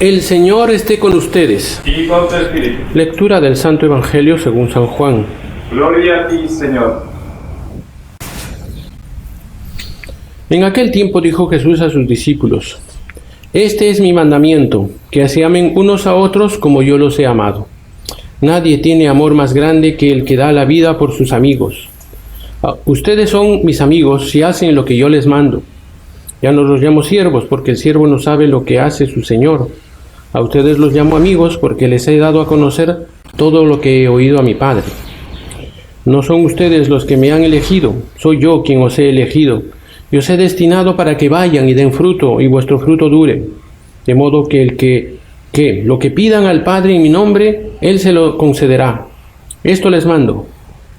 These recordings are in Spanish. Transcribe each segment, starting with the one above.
El Señor esté con ustedes. Y con tu espíritu. Lectura del Santo Evangelio según San Juan. Gloria a ti, Señor. En aquel tiempo dijo Jesús a sus discípulos: Este es mi mandamiento, que se amen unos a otros como yo los he amado. Nadie tiene amor más grande que el que da la vida por sus amigos. Ustedes son mis amigos si hacen lo que yo les mando. Ya no los llamo siervos, porque el siervo no sabe lo que hace su señor. A ustedes los llamo amigos, porque les he dado a conocer todo lo que he oído a mi Padre. No son ustedes los que me han elegido, soy yo quien os he elegido. Y os he destinado para que vayan y den fruto, y vuestro fruto dure. De modo que lo que pidan al Padre en mi nombre, Él se lo concederá. Esto les mando,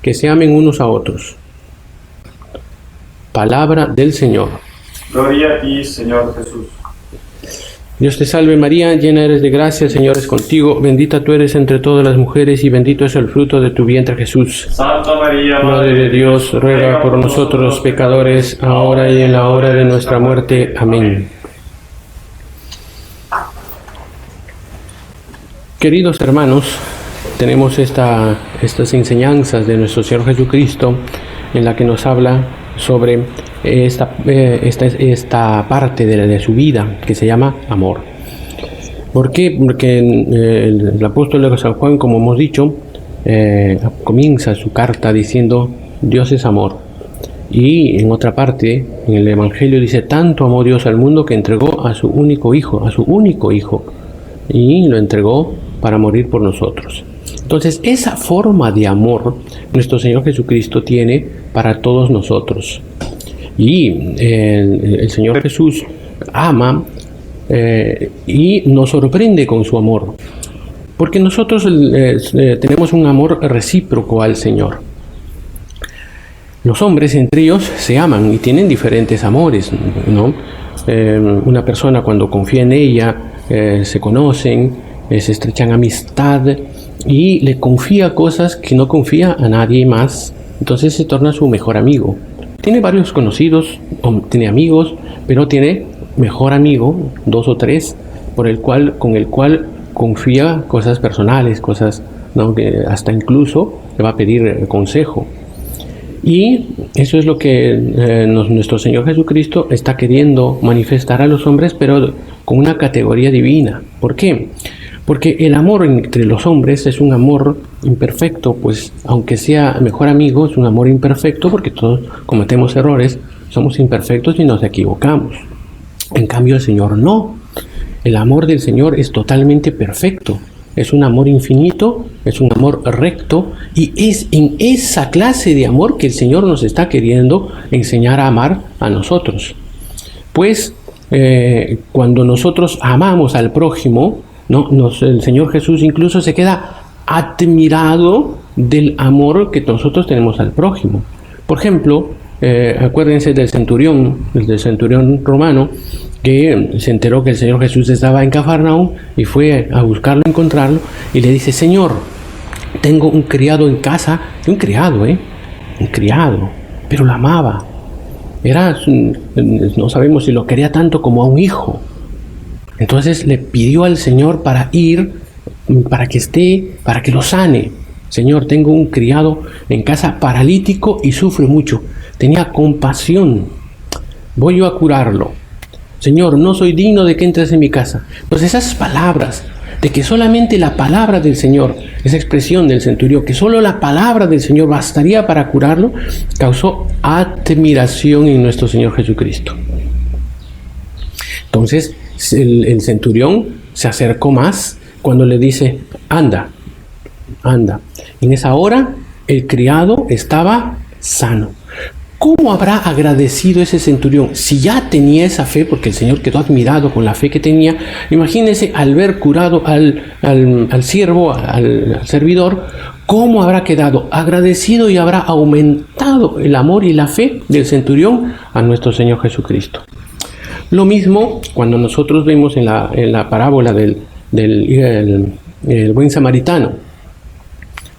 que se amen unos a otros. Palabra del Señor. Gloria a ti, Señor Jesús. Dios te salve María, llena eres de gracia, el Señor es contigo, bendita tú eres entre todas las mujeres y bendito es el fruto de tu vientre Jesús. Santa María, Madre de Dios, ruega por nosotros los pecadores, ahora y en la hora de nuestra muerte. Amén. Queridos hermanos, tenemos estas enseñanzas de nuestro Señor Jesucristo en la que nos habla sobre esta parte de su vida que se llama amor. ¿Por qué? Porque el apóstol de San Juan, como hemos dicho, comienza su carta diciendo Dios es amor. Y en otra parte, en el Evangelio dice, tanto amó Dios al mundo que entregó a su único hijo, y lo entregó para morir por nosotros. Entonces, esa forma de amor nuestro Señor Jesucristo tiene para todos nosotros. Y el Señor Jesús ama y nos sorprende con su amor. Porque nosotros tenemos un amor recíproco al Señor. Los hombres entre ellos se aman y tienen diferentes amores, ¿no? Una persona cuando confía en ella, se conocen, se estrechan amistad y le confía cosas que no confía a nadie más, entonces se torna su mejor amigo. Tiene varios conocidos, tiene amigos, pero tiene mejor amigo, 2 o 3, con el cual confía cosas personales, cosas, ¿no?, que hasta incluso le va a pedir consejo. Y eso es lo que nuestro Señor Jesucristo está queriendo manifestar a los hombres, pero con una categoría divina. ¿Por qué? Porque el amor entre los hombres es un amor imperfecto, pues aunque sea mejor amigo, es un amor imperfecto porque todos cometemos errores, somos imperfectos y nos equivocamos. En cambio el Señor no. El amor del Señor es totalmente perfecto. Es un amor infinito, es un amor recto y es en esa clase de amor que el Señor nos está queriendo enseñar a amar a nosotros. Pues cuando nosotros amamos al prójimo, ¿no? El Señor Jesús incluso se queda admirado del amor que nosotros tenemos al prójimo. Por ejemplo, acuérdense del centurión romano, que se enteró que el Señor Jesús estaba en Cafarnaúm y fue a buscarlo, a encontrarlo, y le dice: Señor, tengo un criado en casa, un criado, pero lo amaba. No sabemos si lo quería tanto como a un hijo. Entonces le pidió al Señor para ir, para que lo sane. Señor, tengo un criado en casa paralítico y sufre mucho. Tenía compasión. Voy yo a curarlo. Señor, no soy digno de que entres en mi casa. Entonces esas palabras, de que solamente la palabra del Señor, esa expresión del centurión, que solo la palabra del Señor bastaría para curarlo, causó admiración en nuestro Señor Jesucristo. Entonces el centurión se acercó más cuando le dice: anda. En esa hora el criado estaba sano. ¿Cómo habrá agradecido ese centurión? Si ya tenía esa fe, porque el Señor quedó admirado con la fe que tenía. Imagínense, al ver curado al siervo, al servidor, ¿cómo habrá quedado agradecido y habrá aumentado el amor y la fe del centurión a nuestro Señor Jesucristo? Lo mismo cuando nosotros vemos en la parábola del buen samaritano.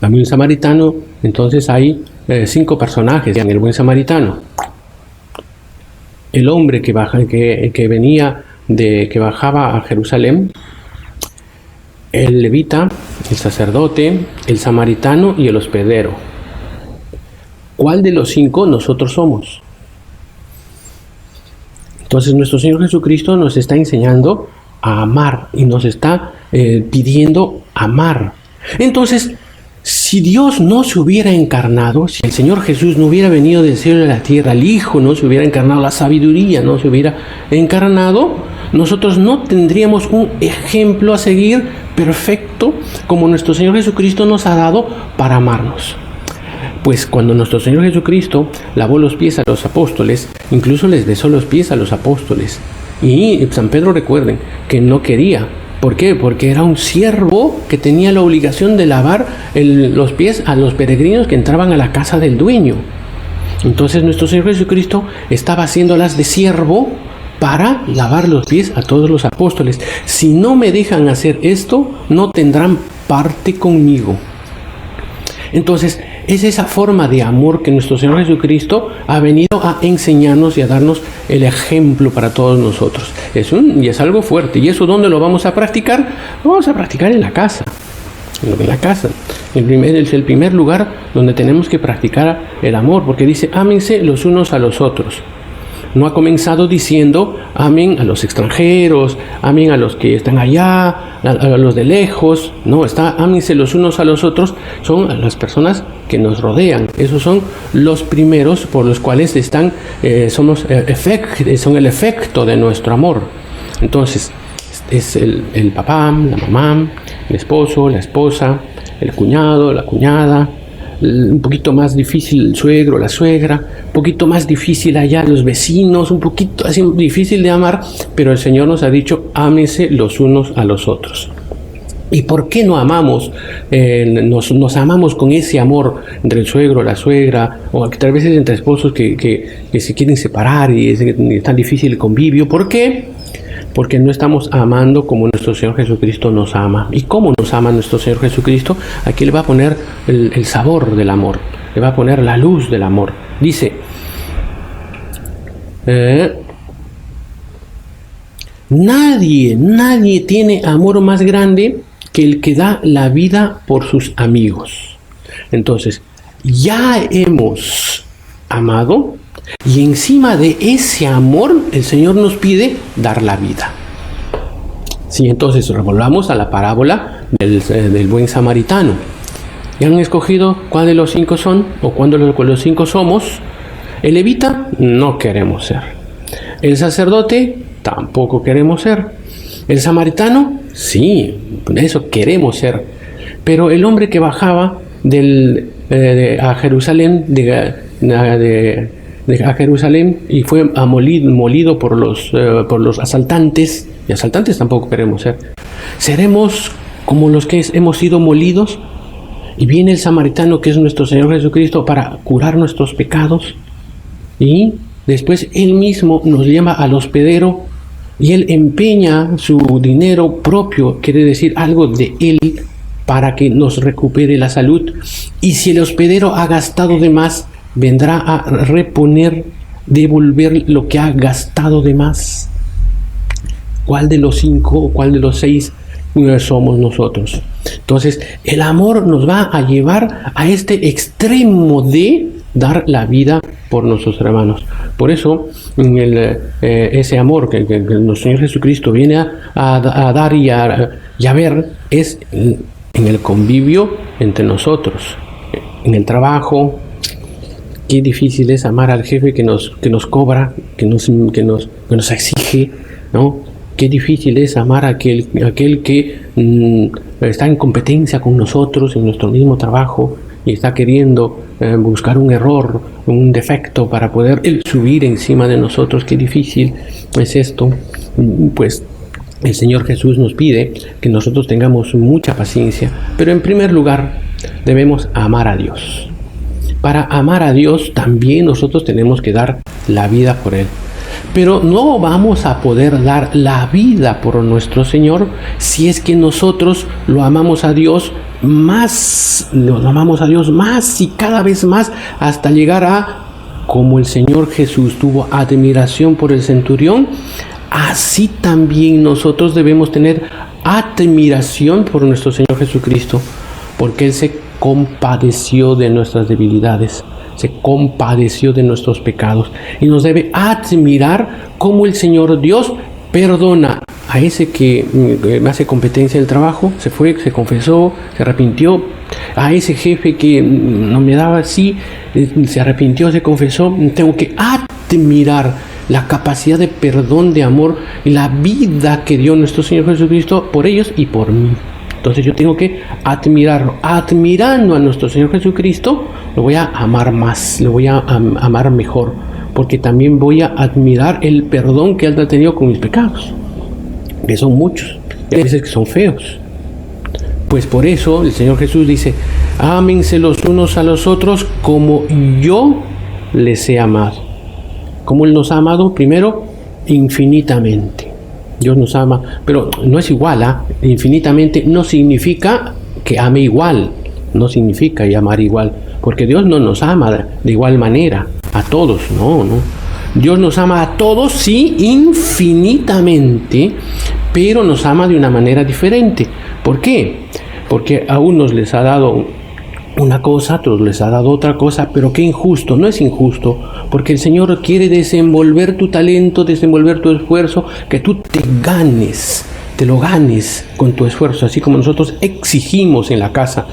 El buen samaritano, entonces hay 5 personajes en el buen samaritano. El hombre que bajaba a Jerusalén, el levita, el sacerdote, el samaritano y el hospedero. ¿Cuál de los 5 nosotros somos? Entonces nuestro Señor Jesucristo nos está enseñando a amar y nos está pidiendo amar. Entonces, si Dios no se hubiera encarnado, si el Señor Jesús no hubiera venido del cielo a la tierra, el Hijo no se hubiera encarnado, la sabiduría no se hubiera encarnado, nosotros no tendríamos un ejemplo a seguir perfecto como nuestro Señor Jesucristo nos ha dado para amarnos. Pues cuando nuestro Señor Jesucristo lavó los pies a los apóstoles, incluso les besó los pies a los apóstoles. Y San Pedro, recuerden, que no quería. ¿Por qué? Porque era un siervo que tenía la obligación de lavar los pies a los peregrinos que entraban a la casa del dueño. Entonces nuestro Señor Jesucristo estaba haciéndolas de siervo para lavar los pies a todos los apóstoles. Si no me dejan hacer esto, no tendrán parte conmigo. Entonces, es esa forma de amor que nuestro Señor Jesucristo ha venido a enseñarnos y a darnos el ejemplo para todos nosotros. Y es algo fuerte. ¿Y eso dónde lo vamos a practicar? Lo vamos a practicar en la casa. En la casa. Es el primer lugar donde tenemos que practicar el amor, porque dice, ámense los unos a los otros. No ha comenzado diciendo, amen a los extranjeros, amen a los que están allá, a los de lejos. No, ámense los unos a los otros, son las personas que nos rodean. Esos son los primeros por los cuales son el efecto de nuestro amor. Entonces, es el papá, la mamá, el esposo, la esposa, el cuñado, la cuñada, un poquito más difícil el suegro, la suegra, un poquito más difícil allá los vecinos, un poquito así difícil de amar, pero el Señor nos ha dicho, ámense los unos a los otros. ¿Y por qué no amamos? Nos amamos con ese amor entre el suegro, la suegra, o tal vez entre esposos que se quieren separar y es tan difícil el convivio. ¿Por qué? Porque no estamos amando como nuestro Señor Jesucristo nos ama. ¿Y cómo nos ama nuestro Señor Jesucristo? Aquí le va a poner el sabor del amor, le va a poner la luz del amor. Dice, nadie tiene amor más grande que el que da la vida por sus amigos. Entonces, ya hemos amado. Y encima de ese amor, el Señor nos pide dar la vida. Sí, entonces volvamos a la parábola del buen samaritano. ¿Ya han escogido cuál de los 5 son? ¿O cuál de los 5 somos? El levita no queremos ser. El sacerdote tampoco queremos ser. El samaritano, sí, eso queremos ser. Pero el hombre que bajaba a Jerusalén a Jerusalén y fue molido por los asaltantes, y asaltantes tampoco queremos ser. Seremos como los que hemos sido molidos, y viene el samaritano, que es nuestro Señor Jesucristo, para curar nuestros pecados, y después Él mismo nos llama al hospedero, y Él empeña su dinero propio, quiere decir algo de Él, para que nos recupere la salud. Y si el hospedero ha gastado de más, vendrá a devolver lo que ha gastado de más. ¿Cuál de los 5 o cuál de los 6 somos nosotros? Entonces, el amor nos va a llevar a este extremo de dar la vida por nuestros hermanos. Por eso, ese amor que nuestro Señor Jesucristo viene a dar y a ver es en el convivio entre nosotros, en el trabajo. Qué difícil es amar al jefe que nos cobra, que nos exige, ¿no? Qué difícil es amar a aquel que está en competencia con nosotros en nuestro mismo trabajo y está queriendo buscar un error, un defecto para poder él subir encima de nosotros. Qué difícil es esto. Pues el Señor Jesús nos pide que nosotros tengamos mucha paciencia, pero en primer lugar debemos amar a Dios. Para amar a Dios también nosotros tenemos que dar la vida por Él. Pero no vamos a poder dar la vida por nuestro Señor si es que nosotros lo amamos a Dios más y cada vez más, hasta llegar a, como el Señor Jesús tuvo admiración por el centurión, así también nosotros debemos tener admiración por nuestro Señor Jesucristo, porque Él se compadeció de nuestras debilidades, se compadeció de nuestros pecados, y nos debe admirar cómo el Señor Dios perdona a ese que me hace competencia en el trabajo, se fue, se confesó, se arrepintió, a ese jefe que no me daba así, se arrepintió, se confesó. Tengo que admirar la capacidad de perdón, de amor y la vida que dio nuestro Señor Jesucristo por ellos y por mí. Entonces yo tengo que admirarlo. Admirando a nuestro Señor Jesucristo, lo voy a amar más, lo voy a amar mejor, porque también voy a admirar el perdón que Él ha tenido con mis pecados, que son muchos, y a veces que son feos. Pues por eso el Señor Jesús dice: ámense los unos a los otros como yo les he amado. ¿Cómo Él nos ha amado? Primero, infinitamente. Dios nos ama, pero no es igual, infinitamente no significa que ame igual, no significa amar igual, porque Dios no nos ama de igual manera a todos, no. Dios nos ama a todos, sí, infinitamente, pero nos ama de una manera diferente. ¿Por qué? Porque a unos les ha dado una cosa, a otros les ha dado otra cosa, pero qué injusto. No es injusto, porque el Señor quiere desenvolver tu talento, desenvolver tu esfuerzo, que tú te lo ganes con tu esfuerzo, así como nosotros exigimos en la casa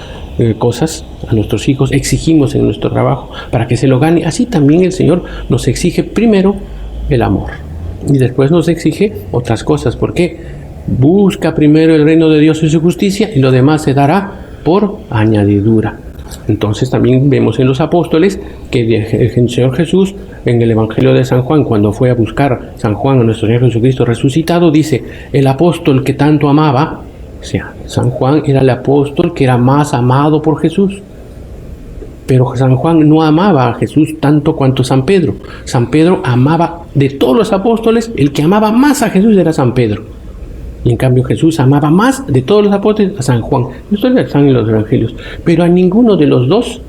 cosas a nuestros hijos, exigimos en nuestro trabajo para que se lo gane. Así también el Señor nos exige primero el amor y después nos exige otras cosas. ¿Por qué? Busca primero el reino de Dios y su justicia, y lo demás se dará por añadidura. Entonces también vemos en los apóstoles que el Señor Jesús, en el Evangelio de San Juan, cuando fue a buscar San Juan a nuestro Señor Jesucristo resucitado, dice: el apóstol que tanto amaba, o sea, San Juan era el apóstol que era más amado por Jesús. Pero San Juan no amaba a Jesús tanto cuanto San Pedro. San Pedro amaba, de todos los apóstoles, el que amaba más a Jesús era San Pedro. Y en cambio Jesús amaba más de todos los apóstoles a San Juan. Esto están en los evangelios. Pero a ninguno de los dos,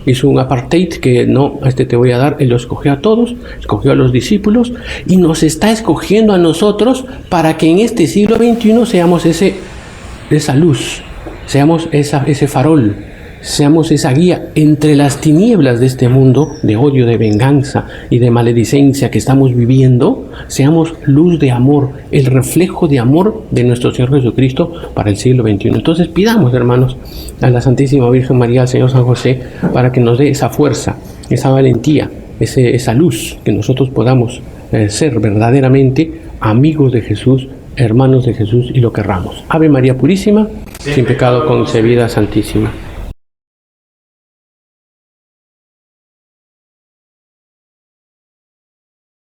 hizo un apartheid que no, a este te voy a dar. Él lo escogió a todos, escogió a los discípulos y nos está escogiendo a nosotros para que en este siglo XXI seamos esa luz, seamos ese farol, seamos esa guía entre las tinieblas de este mundo de odio, de venganza y de maledicencia que estamos viviendo. Seamos luz de amor, el reflejo de amor de nuestro Señor Jesucristo para el siglo XXI. Entonces pidamos, hermanos, a la Santísima Virgen María, al Señor San José, para que nos dé esa fuerza, esa valentía, esa luz, que nosotros podamos ser verdaderamente amigos de Jesús, hermanos de Jesús, y lo querramos. Ave María Purísima, sin pecado concebida, Santísima.